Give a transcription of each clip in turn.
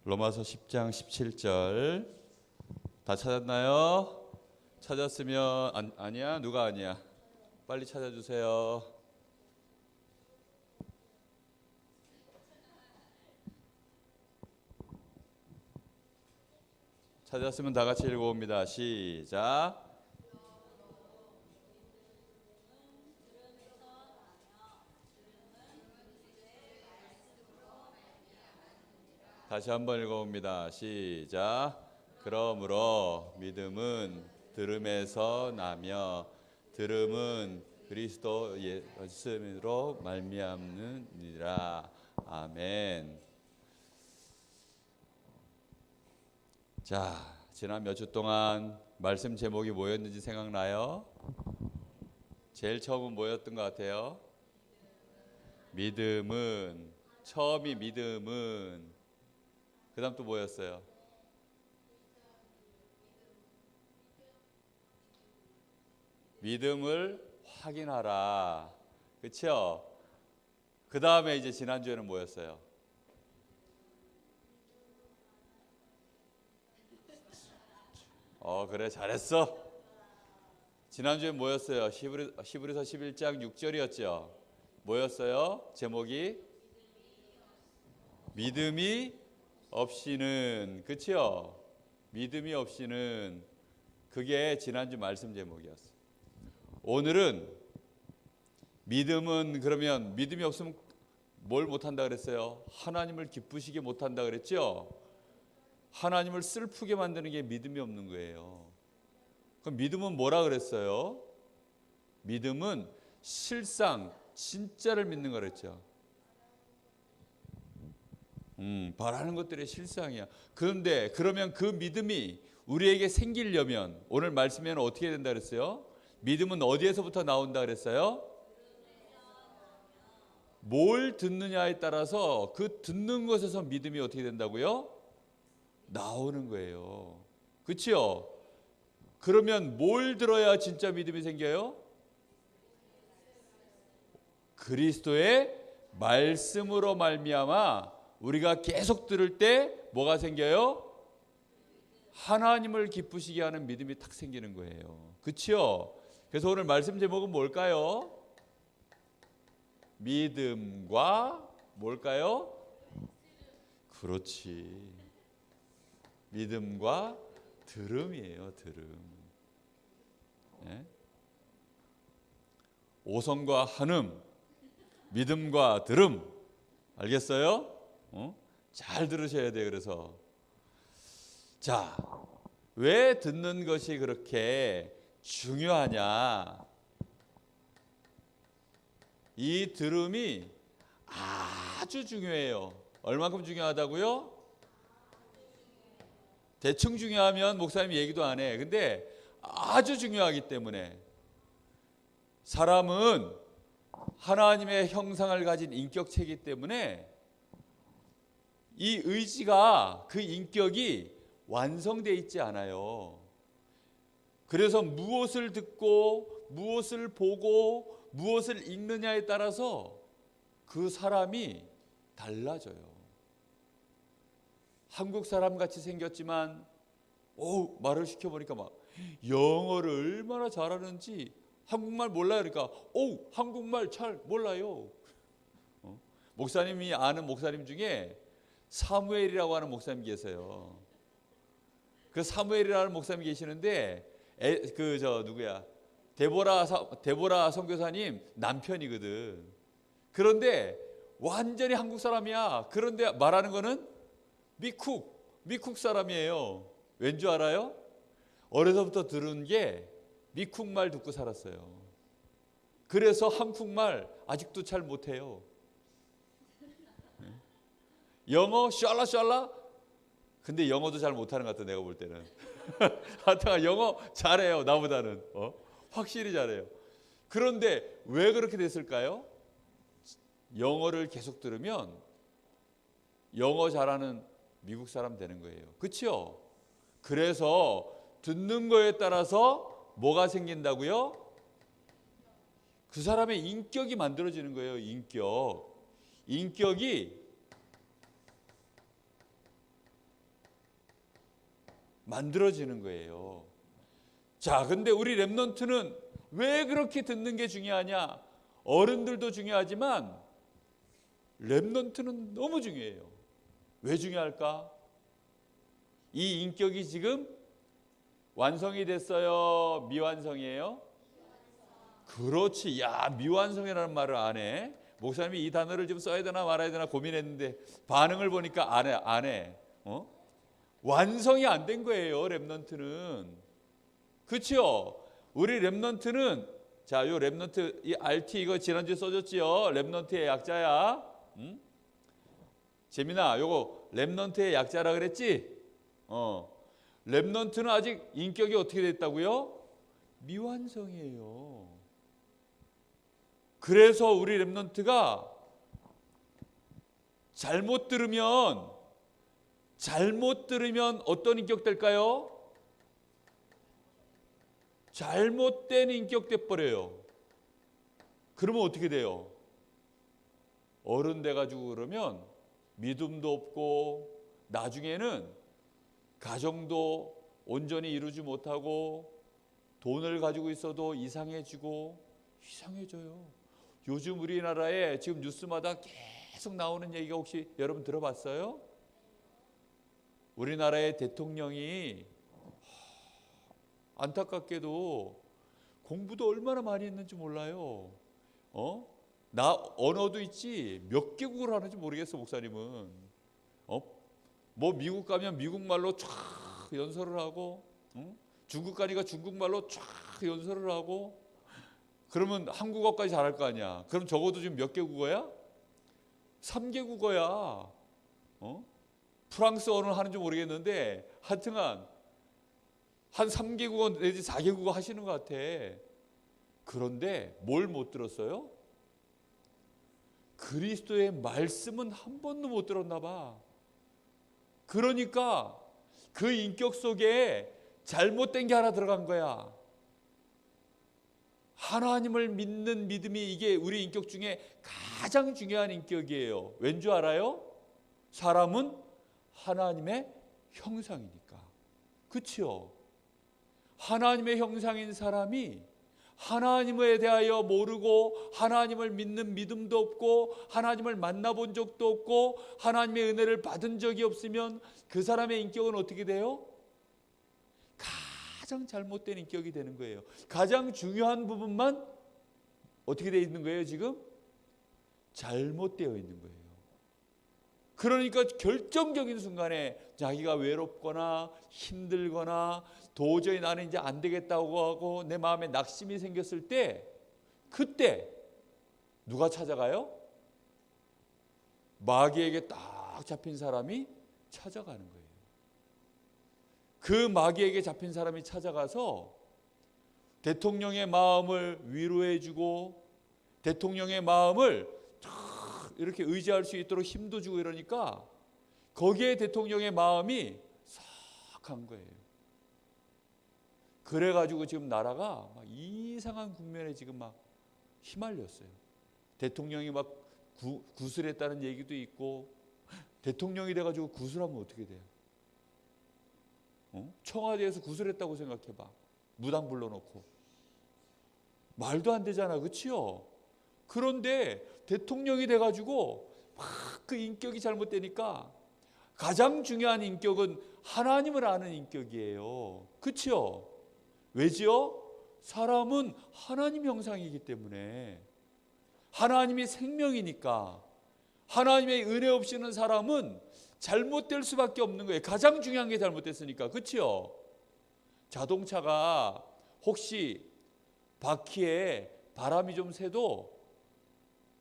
로마서 10장 17절 다 찾았나요? 찾았으면 아니야? 누가 아니야? 빨리 찾아주세요. 찾았으면 다 같이 읽어봅니다. 시작. 다시 한번 읽어봅니다. 시작. 그러므로 믿음은 들음에서 나며 들음은 그리스도 예수로 말미암느니라. 아멘. 자, 지난 몇 주 동안 말씀 제목이 뭐였는지 생각나요? 제일 처음은 뭐였던 것 같아요? 믿음은, 처음이 믿음은, 그 다음 또 뭐였어요? 믿음을 확인하라. 그렇죠? 그 다음에 이제 지난주에는 뭐였어요? 그래, 잘했어. 지난주에 뭐였어요? 히브리서 11장 6절이었죠. 뭐였어요? 제목이? 믿음이 없이는, 그렇죠? 믿음이 없이는, 그게 지난주 말씀 제목이었어요. 오늘은 믿음은, 그러면 믿음이 없으면 뭘 못한다 그랬어요? 하나님을 기쁘시게 못한다 그랬죠? 하나님을 슬프게 만드는 게 믿음이 없는 거예요. 그럼 믿음은 뭐라 그랬어요? 믿음은 실상, 진짜를 믿는 거 그랬죠. 바라는 것들의 실상이야. 그런데 그러면 그 믿음이 우리에게 생기려면 오늘 말씀에는 어떻게 된다 그랬어요? 믿음은 어디에서부터 나온다 그랬어요? 뭘 듣느냐에 따라서 그 듣는 것에서 믿음이 어떻게 된다고요? 나오는 거예요. 그렇죠? 그러면 뭘 들어야 진짜 믿음이 생겨요? 그리스도의 말씀으로 말미암아 우리가 계속 들을 때 뭐가 생겨요? 하나님을 기쁘시게 하는 믿음이 탁 생기는 거예요. 그렇죠? 그래서 오늘 말씀 제목은 뭘까요? 믿음과 뭘까요? 그렇지. 믿음과 들음이에요. 들음. 네? 오성과 한음, 믿음과 들음. 알겠어요? 잘 들으셔야 돼요. 그래서 자, 왜 듣는 것이 그렇게 중요하냐? 이 들음이 아주 중요해요. 얼마큼 중요하다고요? 대충 중요하면 목사님 얘기도 안 해. 근데 아주 중요하기 때문에 사람은 하나님의 형상을 가진 인격체이기 때문에 이 의지가, 그 인격이 완성되어 있지 않아요. 그래서 무엇을 듣고 무엇을 보고 무엇을 읽느냐에 따라서 그 사람이 달라져요. 한국 사람 같이 생겼지만 말을 시켜보니까 막 영어를 얼마나 잘하는지 한국말 몰라요. 그러니까 한국말 잘 몰라요. 목사님이 아는 목사님 중에 사무엘이라고 하는 목사님 계세요. 그 사무엘이라는 목사님 계시는데 누구야? 데보라 선교사님 남편이거든. 그런데 완전히 한국 사람이야. 그런데 말하는 거는 미국 사람이에요. 왠 줄 알아요? 어려서부터 들은 게 미국말 듣고 살았어요. 그래서 한국말 아직도 잘 못해요. 영어 샬라 근데 영어도 잘 못하는 것 같아. 내가 볼 때는 하여튼 영어 잘해요. 나보다는 확실히 잘해요. 그런데 왜 그렇게 됐을까요? 영어를 계속 들으면 영어 잘하는 미국 사람 되는 거예요. 그렇죠? 그래서 듣는 거에 따라서 뭐가 생긴다고요? 그 사람의 인격이 만들어지는 거예요. 인격이 만들어지는 거예요. 자, 근데 우리 렘넌트는 왜 그렇게 듣는 게 중요하냐? 어른들도 중요하지만 렘넌트는 너무 중요해요. 왜 중요할까? 이 인격이 지금 완성이 됐어요? 미완성이에요? 그렇지. 야, 미완성이라는 말을 안 해. 목사님이 이 단어를 좀 써야 되나 말아야 되나 고민했는데 반응을 보니까 안 해. 완성이 안 된 거예요, 렘넌트는. 그렇죠? 우리 렘넌트는, 자, 요 렘넌트, 이 RT 이거 지난주에 써줬지요? 렘넌트의 약자야. 재민아, 요거 렘넌트의 약자라 그랬지? 렘넌트는 아직 인격이 어떻게 됐다고요? 미완성이에요. 그래서 우리 렘넌트가 잘못 들으면 어떤 인격 될까요? 잘못된 인격 돼버려요. 그러면 어떻게 돼요? 어른 돼가지고 그러면 믿음도 없고 나중에는 가정도 온전히 이루지 못하고 돈을 가지고 있어도 이상해져요. 요즘 우리나라에 지금 뉴스마다 계속 나오는 얘기가 혹시 여러분 들어봤어요? 우리나라의 대통령이 안타깝게도 공부도 얼마나 많이 했는지 몰라요. 나 언어도 있지 몇 개국을 하는지 모르겠어. 목사님은 뭐 미국 가면 미국말로 쫙 연설을 하고, 중국 가니까 중국말로 쫙 연설을 하고, 그러면 한국어까지 잘할 거 아니야. 그럼 적어도 지금 몇 개국어야? 3개국어야. 프랑스어는 하는지 모르겠는데 하여튼간 한 3개국어 내지 4개국어 하시는 것 같아. 그런데 뭘 못 들었어요? 그리스도의 말씀은 한 번도 못 들었나 봐. 그러니까 그 인격 속에 잘못된 게 하나 들어간 거야. 하나님을 믿는 믿음이 이게 우리 인격 중에 가장 중요한 인격이에요. 왠 줄 알아요? 사람은 하나님의 형상이니까. 그렇죠? 하나님의 형상인 사람이 하나님에 대하여 모르고 하나님을 믿는 믿음도 없고 하나님을 만나본 적도 없고 하나님의 은혜를 받은 적이 없으면 그 사람의 인격은 어떻게 돼요? 가장 잘못된 인격이 되는 거예요. 가장 중요한 부분만 어떻게 되어 있는 거예요? 지금 잘못되어 있는 거예요. 그러니까 결정적인 순간에 자기가 외롭거나 힘들거나 도저히 나는 이제 안 되겠다고 하고 내 마음에 낙심이 생겼을 때, 그때 누가 찾아가요? 마귀에게 딱 잡힌 사람이 찾아가는 거예요. 그 마귀에게 잡힌 사람이 찾아가서 대통령의 마음을 위로해주고 대통령의 마음을 이렇게 의지할 수 있도록 힘도 주고 이러니까 거기에 대통령의 마음이 싹 간 거예요. 그래가지고 지금 나라가 막 이상한 국면에 지금 막 휘말렸어요. 대통령이 막 구술했다는 얘기도 있고, 대통령이 돼가지고 구술하면 어떻게 돼요? 청와대에서 구술했다고 생각해봐. 무당 불러놓고 말도 안 되잖아, 그렇지요? 그런데 대통령이 돼가지고 막 그 인격이 잘못되니까 가장 중요한 인격은 하나님을 아는 인격이에요. 그렇죠? 왜지요? 사람은 하나님 형상이기 때문에, 하나님이 생명이니까 하나님의 은혜 없이는 사람은 잘못될 수밖에 없는 거예요. 가장 중요한 게 잘못됐으니까. 그렇죠? 자동차가 혹시 바퀴에 바람이 좀 새도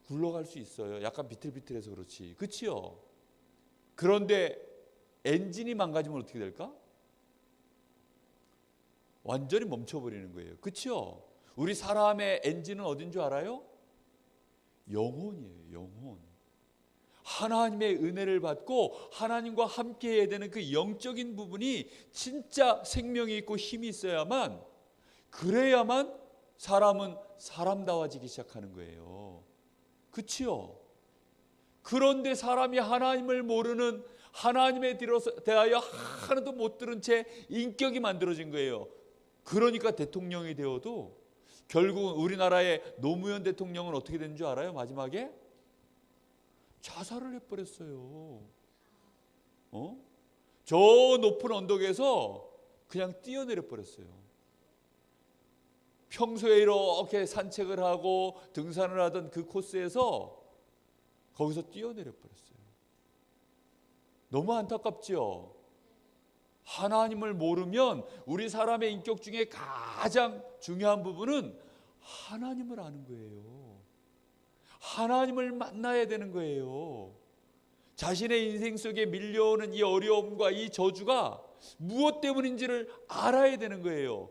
굴러갈 수 있어요. 약간 비틀비틀해서 그렇지. 그렇죠? 그런데 엔진이 망가지면 어떻게 될까? 완전히 멈춰버리는 거예요. 그렇죠? 우리 사람의 엔진은 어딘 줄 알아요? 영혼이에요. 영혼. 하나님의 은혜를 받고 하나님과 함께 해야 되는 그 영적인 부분이 진짜 생명이 있고 힘이 있어야만, 그래야만 사람은 사람다워지기 시작하는 거예요. 그렇죠? 그런데 사람이 하나님을 모르는, 하나님에 대하여 하나도 못 들은 채 인격이 만들어진 거예요. 그러니까 대통령이 되어도 결국은 우리나라의 노무현 대통령은 어떻게 된 줄 알아요? 마지막에 자살을 해버렸어요. 저 높은 언덕에서 그냥 뛰어내려 버렸어요. 평소에 이렇게 산책을 하고 등산을 하던 그 코스에서 거기서 뛰어내려 버렸어요. 너무 안타깝지요. 하나님을 모르면 우리 사람의 인격 중에 가장 중요한 부분은 하나님을 아는 거예요. 하나님을 만나야 되는 거예요. 자신의 인생 속에 밀려오는 이 어려움과 이 저주가 무엇 때문인지를 알아야 되는 거예요.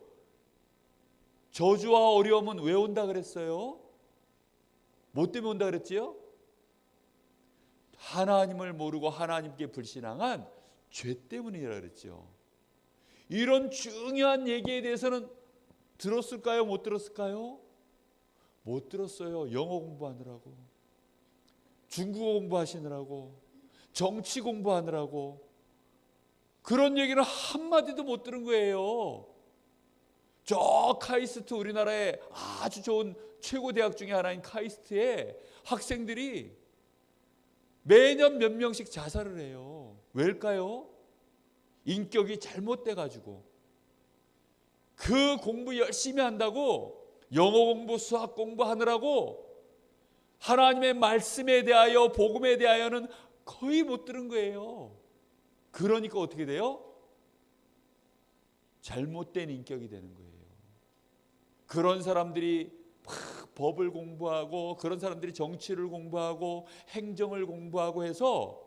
저주와 어려움은 왜 온다 그랬어요? 뭐 때문에 온다 그랬지요? 하나님을 모르고 하나님께 불신앙한 죄 때문이라 그랬죠. 이런 중요한 얘기에 대해서는 들었을까요? 못 들었을까요? 못 들었어요. 영어 공부하느라고, 중국어 공부하시느라고, 정치 공부하느라고 그런 얘기는 한마디도 못 들은 거예요. 저 카이스트, 우리나라의 아주 좋은 최고 대학 중에 하나인 카이스트의 학생들이 매년 몇 명씩 자살을 해요. 왜일까요? 인격이 잘못돼 가지고. 그 공부 열심히 한다고 영어 공부, 수학 공부하느라고 하나님의 말씀에 대하여, 복음에 대하여는 거의 못 들은 거예요. 그러니까 어떻게 돼요? 잘못된 인격이 되는 거예요. 그런 사람들이 막 법을 공부하고, 그런 사람들이 정치를 공부하고 행정을 공부하고 해서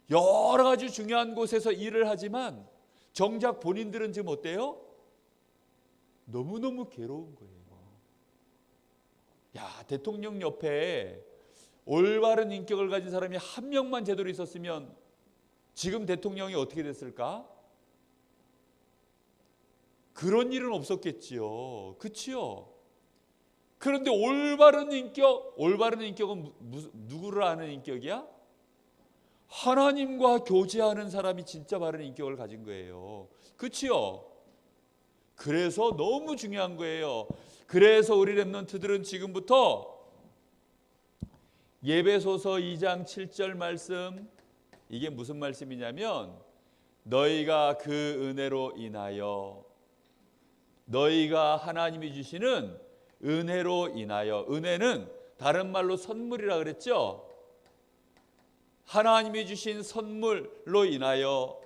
여러 가지 중요한 곳에서 일을 하지만 정작 본인들은 지금 어때요? 너무너무 괴로운 거예요. 야, 대통령 옆에 올바른 인격을 가진 사람이 한 명만 제대로 있었으면 지금 대통령이 어떻게 됐을까? 그런 일은 없었겠지요. 그치요? 그런데 올바른 인격은 누구를 아는 인격이야? 하나님과 교제하는 사람이 진짜 바른 인격을 가진 거예요. 그치요? 그래서 너무 중요한 거예요. 그래서 우리 렘넌트들은 지금부터 예배소서 2장 7절 말씀, 이게 무슨 말씀이냐면 너희가 그 은혜로 인하여, 너희가 하나님이 주시는 은혜로 인하여, 은혜는 다른 말로 선물이라 그랬죠. 하나님이 주신 선물로 인하여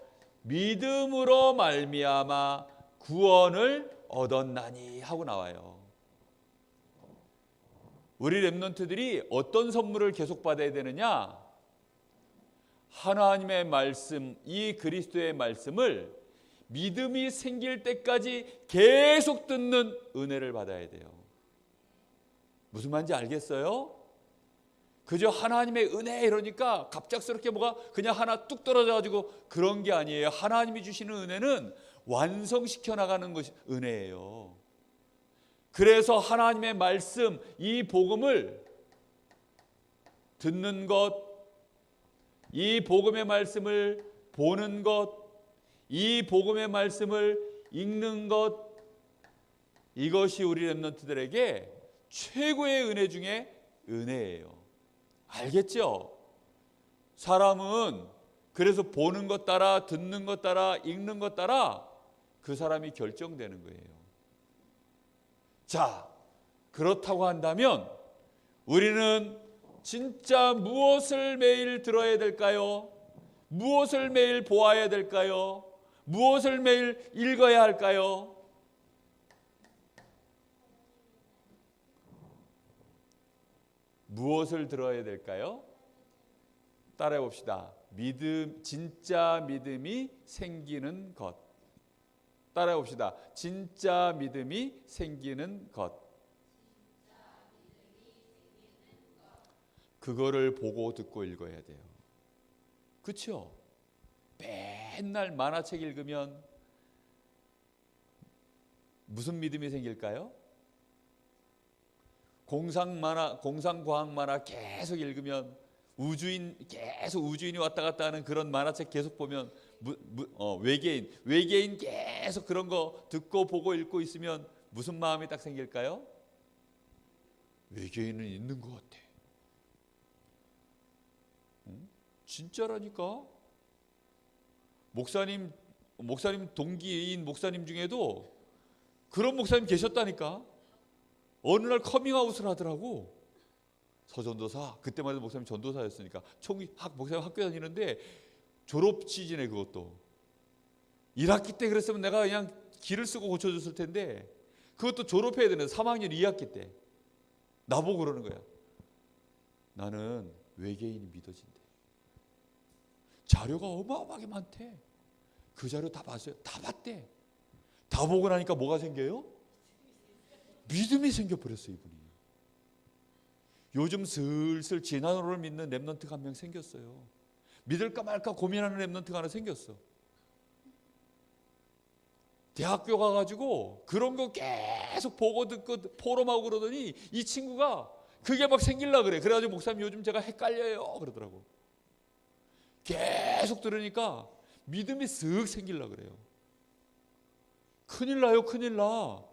믿음으로 말미암아 구원을 얻었나니 하고 나와요. 우리 렘넌트들이 어떤 선물을 계속 받아야 되느냐? 하나님의 말씀, 이 그리스도의 말씀을 믿음이 생길 때까지 계속 듣는 은혜를 받아야 돼요. 무슨 말인지 알겠어요? 그저 하나님의 은혜 이러니까 갑작스럽게 뭐가 그냥 하나 뚝 떨어져 가지고 그런 게 아니에요. 하나님이 주시는 은혜는 완성시켜 나가는 것이 은혜예요. 그래서 하나님의 말씀, 이 복음을 듣는 것, 이 복음의 말씀을 보는 것, 이 복음의 말씀을 읽는 것, 이것이 우리 렘넌트들에게 최고의 은혜 중에 은혜예요. 알겠죠? 사람은 그래서 보는 것 따라, 듣는 것 따라, 읽는 것 따라 그 사람이 결정되는 거예요. 자, 그렇다고 한다면 우리는 진짜 무엇을 매일 들어야 될까요? 무엇을 매일 보아야 될까요? 무엇을 매일 읽어야 할까요? 무엇을 들어야 될까요? 따라해 봅시다. 믿음, 진짜 믿음이 생기는 것. 따라해 봅시다. 진짜 믿음이 생기는 것. 그거를 보고 듣고 읽어야 돼요. 그렇죠? 맨날 만화책 읽으면 무슨 믿음이 생길까요? 공상과학 만화 계속 읽으면 계속 우주인이 왔다 갔다 하는 그런 만화책 계속 보면 외계인 계속 그런 거 듣고 보고 읽고 있으면 무슨 마음이 딱 생길까요? 외계인은 있는 것 같아. 진짜라니까. 목사님 동기인 목사님 중에도 그런 목사님 계셨다니까. 어느 날 커밍아웃을 하더라고. 서전도사, 그때만 해도 목사님 전도사였으니까 목사님 학교 다니는데 졸업 시즌에 그것도 1학기 때 그랬으면 내가 그냥 기를 쓰고 고쳐줬을 텐데 그것도 졸업해야 되는 3학년 2학기 때 나보고 그러는 거야. 나는 외계인이 믿어진대. 자료가 어마어마하게 많대. 그 자료 다 봤어요. 다 봤대. 다 보고 나니까 뭐가 생겨요? 믿음이 생겨버렸어요, 이분이. 요즘 슬슬 진화론을 믿는 랩런트가 한 명 생겼어요. 믿을까 말까 고민하는 랩런트가 하나 생겼어. 대학교 가가지고 그런 거 계속 보고 듣고 포럼하고 그러더니 이 친구가 그게 막 생길라 그래. 그래가지고 목사님 요즘 제가 헷갈려요 그러더라고. 계속 들으니까 믿음이 쓱 생길라 그래요. 큰일 나요, 큰일 나.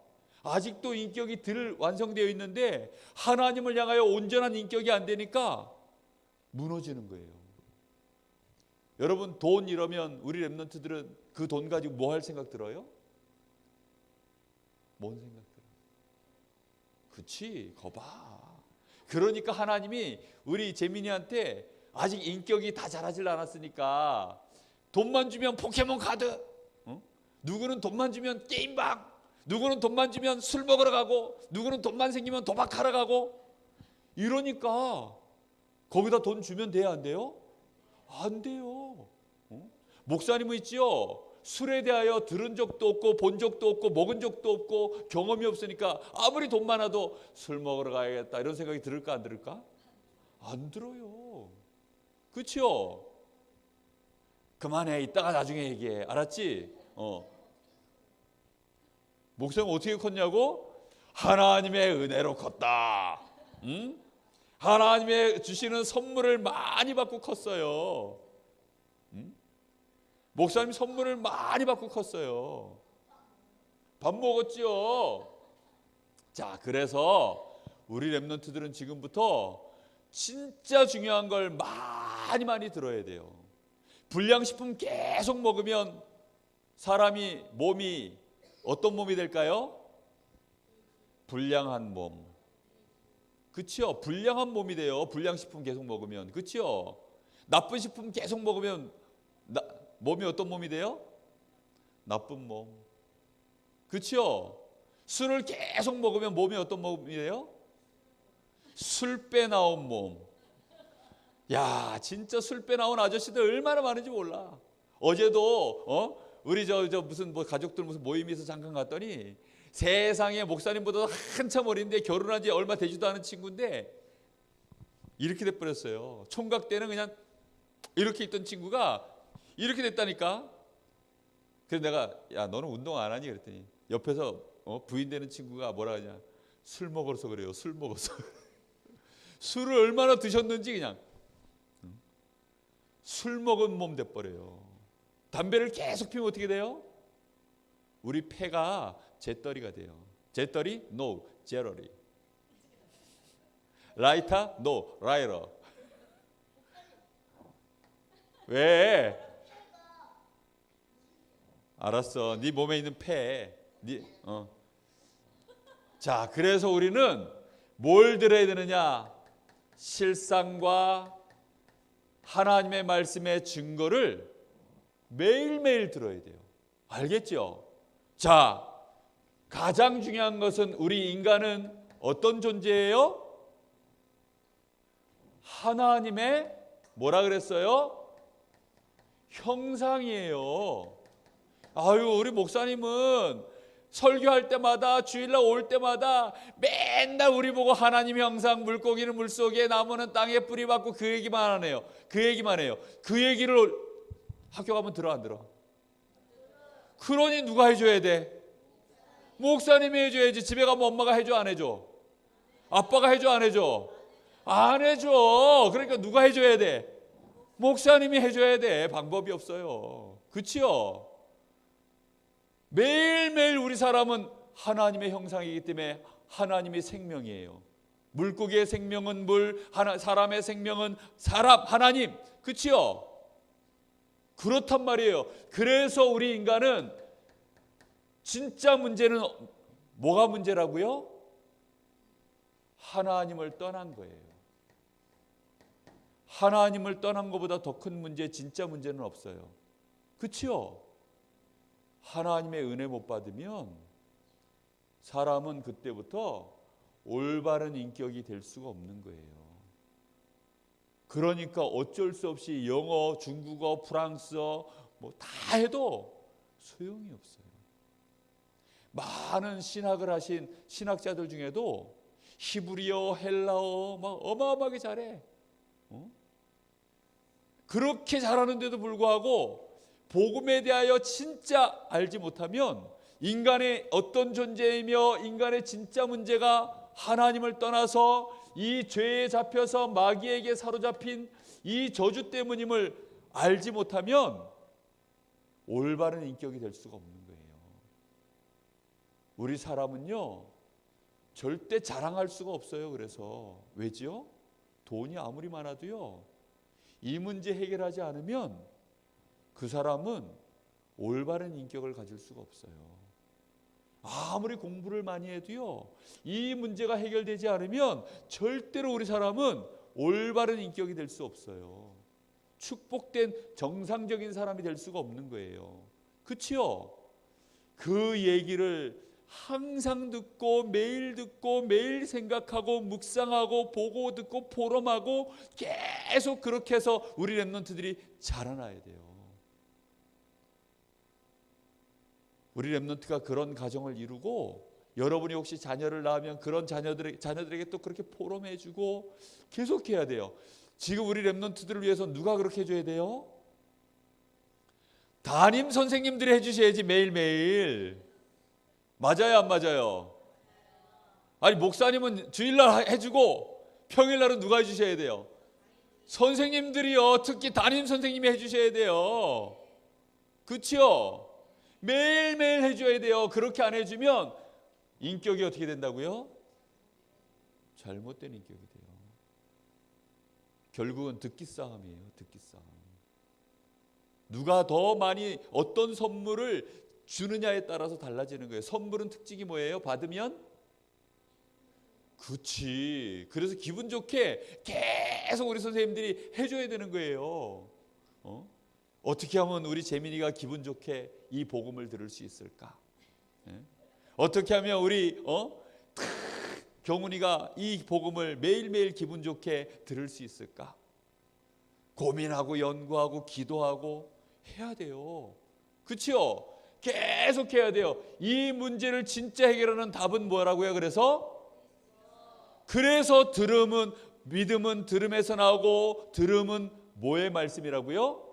아직도 인격이 덜 완성되어 있는데 하나님을 향하여 온전한 인격이 안 되니까 무너지는 거예요. 여러분, 돈 이러면 우리 랩런트들은 그 돈 가지고 뭐 할 생각 들어요? 뭔 생각 들어요? 그치, 거봐. 그러니까 하나님이 우리 재민이한테 아직 인격이 다 자라질 않았으니까 돈만 주면 포켓몬 카드, 누구는 돈만 주면 게임방, 누구는 돈만 주면 술 먹으러 가고, 누구는 돈만 생기면 도박하러 가고, 이러니까 거기다 돈 주면 돼야 안 돼요? 안 돼요. 목사님은 있지요, 술에 대하여 들은 적도 없고 본 적도 없고 먹은 적도 없고 경험이 없으니까 아무리 돈 많아도 술 먹으러 가야겠다 이런 생각이 들을까 안 들을까? 안 들어요. 그렇죠? 그만해, 이따가 나중에 얘기해. 알았지? 목사님 어떻게 컸냐고? 하나님의 은혜로 컸다. 응? 하나님의 주시는 선물을 많이 받고 컸어요. 응? 목사님 선물을 많이 받고 컸어요. 밥 먹었지요. 자, 그래서 우리 랩런트들은 지금부터 진짜 중요한 걸 많이 들어야 돼요. 불량식품 계속 먹으면 사람이 몸이 어떤 몸이 될까요? 불량한 몸. 그렇죠? 불량한 몸이 돼요. 불량식품 계속 먹으면. 그렇죠? 나쁜 식품 계속 먹으면 몸이 어떤 몸이 돼요? 나쁜 몸. 그렇죠? 술을 계속 먹으면 몸이 어떤 몸이 돼요? 술 빼나온 몸. 야, 진짜 술 빼나온 아저씨들 얼마나 많은지 몰라. 어제도 우리 저 무슨 가족들 무슨 모임에서 잠깐 갔더니 세상에 목사님보다 한참 어린데 결혼한 지 얼마 되지도 않은 친구인데 이렇게 돼버렸어요. 총각 때는 그냥 이렇게 있던 친구가 이렇게 됐다니까. 그래서 내가, 야, 너는 운동 안 하니? 그랬더니 옆에서 부인 되는 친구가 뭐라 하냐, 술 먹어서 그래요. 술 먹어서. 술을 얼마나 드셨는지 그냥 술 먹은 몸 돼버려요. 담배를 계속 피우면 어떻게 돼요? 우리 폐가 재떨이가 돼요. 재떨이? No, 제러리. 라이터? No, 라이러. 왜? 알았어. 네 몸에 있는 폐. 자, 그래서 우리는 뭘 들어야 되느냐? 실상과 하나님의 말씀의 증거를 매일매일 들어야 돼요. 알겠죠? 자, 가장 중요한 것은 우리 인간은 어떤 존재예요? 하나님의 뭐라 그랬어요? 형상이에요. 아유, 우리 목사님은 설교할 때마다 주일날 올 때마다 맨날 우리 보고 하나님 형상, 물고기는 물속에, 나무는 땅에 뿌리 박고 그 얘기만 하네요. 그 얘기만 해요. 그 얘기를 학교 가면 들어 안 들어? 그러니 누가 해줘야 돼? 목사님이 해줘야지. 집에 가면 엄마가 해줘 안 해줘? 아빠가 해줘 안 해줘? 안 해줘. 그러니까 누가 해줘야 돼? 목사님이 해줘야 돼. 방법이 없어요. 그치요? 매일매일 우리 사람은 하나님의 형상이기 때문에 하나님의 생명이에요. 물고기의 생명은 물, 사람의 생명은 사람, 하나님. 그치요? 그렇단 말이에요. 그래서 우리 인간은 진짜 문제는 뭐가 문제라고요? 하나님을 떠난 거예요. 하나님을 떠난 것보다 더 큰 문제, 진짜 문제는 없어요. 그치요? 하나님의 은혜 못 받으면 사람은 그때부터 올바른 인격이 될 수가 없는 거예요. 그러니까 어쩔 수 없이 영어, 중국어, 프랑스어 뭐 다 해도 소용이 없어요. 많은 신학을 하신 신학자들 중에도 히브리어, 헬라어 막 어마어마하게 잘해. 그렇게 잘하는데도 불구하고 복음에 대하여 진짜 알지 못하면 인간의 어떤 존재이며 인간의 진짜 문제가 하나님을 떠나서 이 죄에 잡혀서 마귀에게 사로잡힌 이 저주 때문임을 알지 못하면 올바른 인격이 될 수가 없는 거예요. 우리 사람은요 절대 자랑할 수가 없어요. 그래서 왜죠? 돈이 아무리 많아도요 이 문제 해결하지 않으면 그 사람은 올바른 인격을 가질 수가 없어요. 아무리 공부를 많이 해도요 이 문제가 해결되지 않으면 절대로 우리 사람은 올바른 인격이 될 수 없어요. 축복된 정상적인 사람이 될 수가 없는 거예요. 그치요? 그 얘기를 항상 듣고 매일 생각하고 묵상하고 보고 듣고 포럼하고 계속 그렇게 해서 우리 렘넌트들이 자라나야 돼요. 우리 렘넌트가 그런 가정을 이루고 여러분이 혹시 자녀를 낳으면 그런 자녀들에게 또 그렇게 포럼해주고 계속해야 돼요. 지금 우리 렘넌트들을 위해서 누가 그렇게 해줘야 돼요? 담임 선생님들이 해주셔야지 매일매일. 맞아요 안 맞아요? 아니 목사님은 주일날 해주고 평일날은 누가 해주셔야 돼요? 선생님들이요. 특히 담임 선생님이 해주셔야 돼요. 그렇죠? 매일매일 해줘야 돼요. 그렇게 안 해주면 인격이 어떻게 된다고요? 잘못된 인격이 돼요. 결국은 듣기 싸움이에요. 듣기 싸움. 누가 더 많이 어떤 선물을 주느냐에 따라서 달라지는 거예요. 선물은 특징이 뭐예요? 받으면? 그치. 그래서 기분 좋게 계속 우리 선생님들이 해줘야 되는 거예요. 어떻게 하면 우리 재민이가 기분 좋게 이 복음을 들을 수 있을까? 어떻게 하면 우리 경훈이가 이 복음을 매일매일 기분 좋게 들을 수 있을까? 고민하고 연구하고 기도하고 해야 돼요. 그렇죠? 계속 해야 돼요. 이 문제를 진짜 해결하는 답은 뭐라고요? 그래서 들음은 믿음은 들음에서 나오고 들음은 뭐의 말씀이라고요?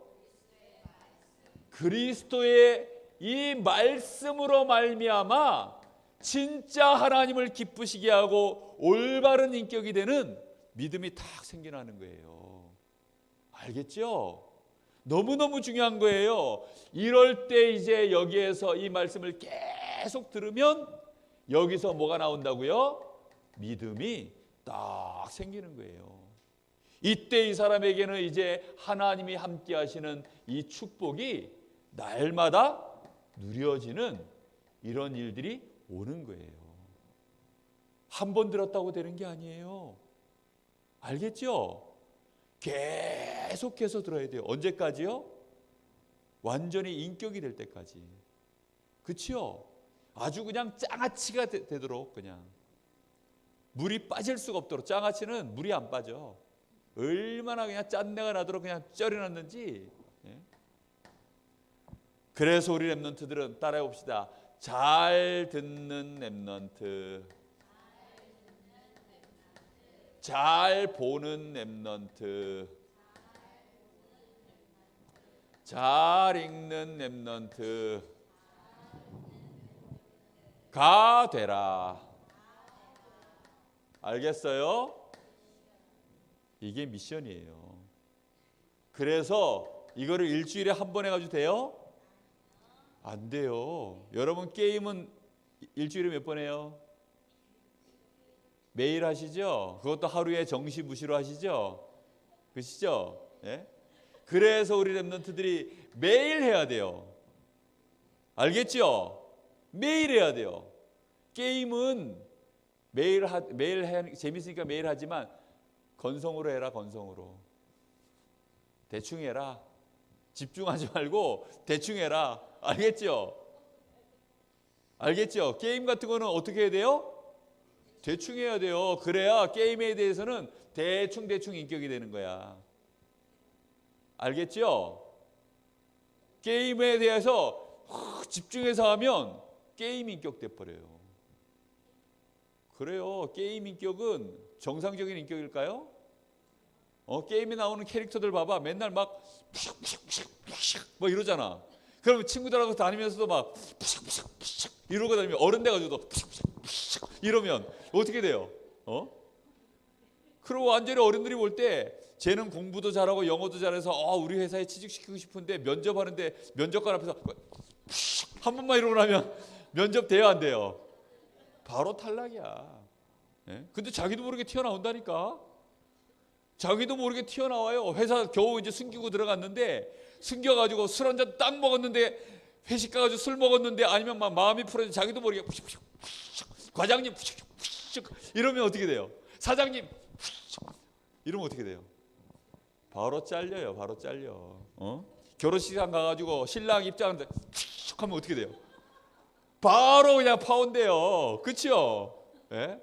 그리스도의 이 말씀으로 말미암아 진짜 하나님을 기쁘시게 하고 올바른 인격이 되는 믿음이 탁 생겨나는 거예요. 알겠죠? 너무너무 중요한 거예요. 이럴 때 이제 여기에서 이 말씀을 계속 들으면 여기서 뭐가 나온다고요? 믿음이 딱 생기는 거예요. 이때 이 사람에게는 이제 하나님이 함께 하시는 이 축복이 날마다 누려지는 이런 일들이 오는 거예요. 한 번 들었다고 되는 게 아니에요. 알겠죠? 계속해서 들어야 돼요. 언제까지요? 완전히 인격이 될 때까지. 그치요? 아주 그냥 장아찌가 되도록 그냥. 물이 빠질 수가 없도록. 장아찌는 물이 안 빠져. 얼마나 그냥 짠내가 나도록 그냥 쩔여놨는지. 그래서 우리 렘넌트들은 따라해 봅시다. 잘 듣는 렘넌트, 잘 보는 렘넌트, 잘 읽는 렘넌트가 되라. 알겠어요? 이게 미션이에요. 그래서 이거를 일주일에 한 번 해가지고 돼요? 안 돼요. 여러분 게임은 일주일에 몇 번 해요? 매일 하시죠? 그것도 하루에 정시무시로 하시죠? 그러시죠? 예? 그래서 우리 렘넌트들이 매일 해야 돼요. 알겠죠? 매일 해야 돼요. 게임은 매일 재밌으니까 매일 하지만 건성으로 해라. 건성으로. 대충 해라. 집중하지 말고 대충 해라. 알겠죠? 알겠죠? 게임 같은 거는 어떻게 해야 돼요? 대충 해야 돼요. 그래야 게임에 대해서는 대충 인격이 되는 거야. 알겠죠? 게임에 대해서 집중해서 하면 게임 인격 돼버려요. 그래요. 게임 인격은 정상적인 인격일까요? 게임에 나오는 캐릭터들 봐봐. 맨날 막 이러잖아. 그러면 친구들하고 다니면서도 막 이러고 다니면 어른 돼가지고도 이러면 어떻게 돼요? 그리고 완전히 어른들이 볼 때 쟤는 공부도 잘하고 영어도 잘해서 우리 회사에 취직시키고 싶은데 면접하는데 면접관 앞에서 한 번만 이러고 나면 면접 돼요 안 돼요? 바로 탈락이야. 예? 근데 자기도 모르게 튀어나온다니까. 자기도 모르게 튀어나와요. 회사 겨우 이제 숨기고 들어갔는데 숨겨가지고 술 한잔 딱 먹었는데 회식 가가지고 술 먹었는데 아니면 막 마음이 풀어져 자기도 모르게 과장님 이러면 어떻게 돼요? 사장님 이러면 어떻게 돼요? 바로 잘려요. 바로 잘려. 결혼식장 가가지고 신랑 입장하는데 하면 어떻게 돼요? 바로 그냥 파혼돼요. 그렇죠? 예?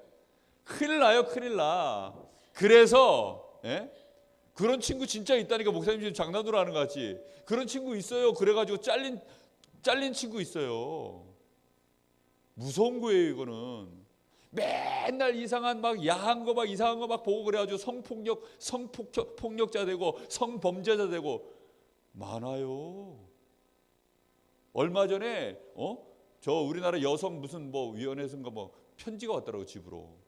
큰일 나요. 큰일 나. 그래서 그런 친구 진짜 있다니까. 목사님 지금 장난으로 하는 것 같지. 그런 친구 있어요. 그래가지고 잘린 친구 있어요. 무서운 거예요. 이거는 맨날 이상한 막 야한 거 막 이상한 거 막 보고 그래가지고 성폭력자 되고 성범죄자 되고 많아요. 얼마 전에 저 우리나라 여성 무슨 뭐 위원회에서인가 뭐 편지가 왔더라고. 집으로.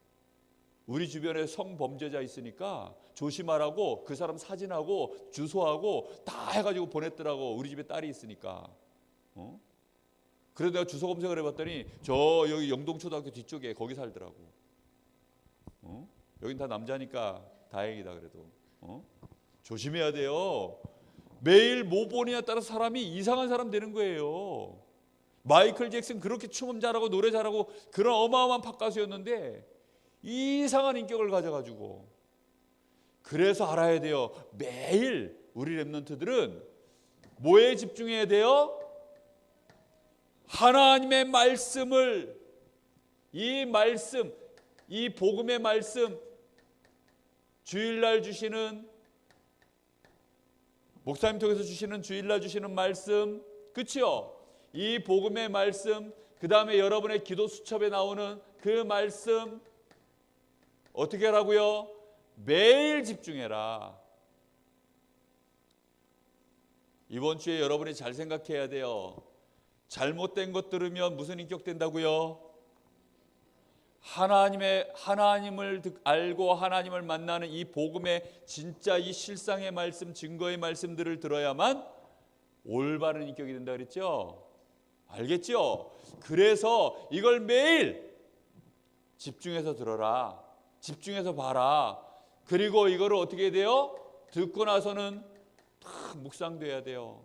우리 주변에 성범죄자 있으니까 조심하라고 그 사람 사진하고 주소하고 다 해가지고 보냈더라고. 우리 집에 딸이 있으니까. 그래서 내가 주소 검색을 해봤더니 저 여기 영동초등학교 뒤쪽에 거기 살더라고. 여긴 다 남자니까 다행이다. 그래도 조심해야 돼요. 매일 뭐 보느냐에 따라 사람이 이상한 사람 되는 거예요. 마이클 잭슨 그렇게 춤 잘하고 노래 잘하고 그런 어마어마한 팝가수였는데 이상한 인격을 가져가지고. 그래서 알아야 돼요. 매일 우리 렘넌트들은 뭐에 집중해야 돼요? 하나님의 말씀을, 이 말씀, 이 복음의 말씀, 주일날 주시는, 목사님 통해서 주시는 주일날 주시는 말씀, 그렇죠? 이 복음의 말씀, 그 다음에 여러분의 기도 수첩에 나오는 그 말씀 어떻게 하라고요? 매일 집중해라. 이번 주에 여러분이 잘 생각해야 돼요. 잘못된 것 들으면 무슨 인격 된다고요? 하나님을 알고 하나님을 만나는 이 복음의 진짜 이 실상의 말씀, 증거의 말씀들을 들어야만 올바른 인격이 된다 그랬죠? 알겠죠? 그래서 이걸 매일 집중해서 들어라. 집중해서 봐라. 그리고 이거를 어떻게 해야 돼요? 듣고 나서는 다 묵상돼야 돼요.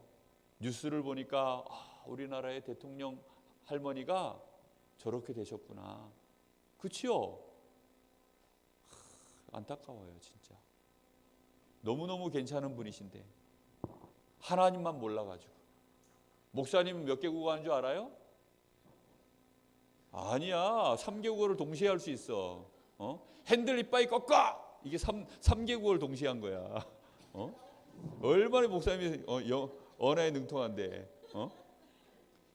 뉴스를 보니까 우리나라의 대통령 할머니가 저렇게 되셨구나. 그치요? 안타까워요 진짜. 너무너무 괜찮은 분이신데 하나님만 몰라가지고. 목사님은 몇 개국어 하는 줄 알아요? 아니야. 3개국어를 동시에 할 수 있어. 핸들 이빠이 꺾어! 이게 3개국어를 동시에 한 거야. 얼마나 목사님이 언어에 능통한데.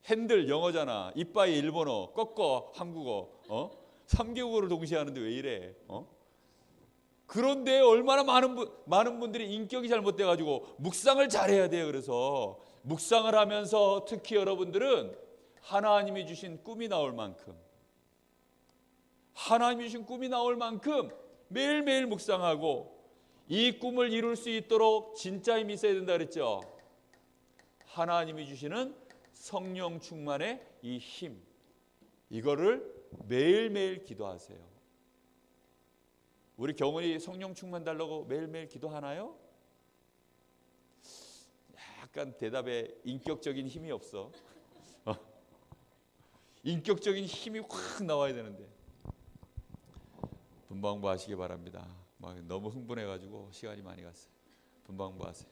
핸들 영어잖아. 이빠이 일본어, 꺾어 한국어. 3개국어를 동시에 하는데 왜 이래? 그런데 얼마나 많은 분들이 인격이 잘못돼가지고 묵상을 잘해야 돼요. 그래서 묵상을 하면서 특히 여러분들은 하나님이 주신 꿈이 나올 만큼, 하나님이 주신 꿈이 나올 만큼 매일매일 묵상하고 이 꿈을 이룰 수 있도록 진짜 힘이 있어야 된다 그랬죠. 하나님이 주시는 성령 충만의 이 힘, 이거를 매일매일 기도하세요. 우리 경은이 성령 충만 달라고 매일매일 기도하나요? 약간 대답에 인격적인 힘이 없어. 인격적인 힘이 확 나와야 되는데. 분방부 하시기 바랍니다. 막 너무 흥분해가지고 시간이 많이 갔어요. 분방부 하세요.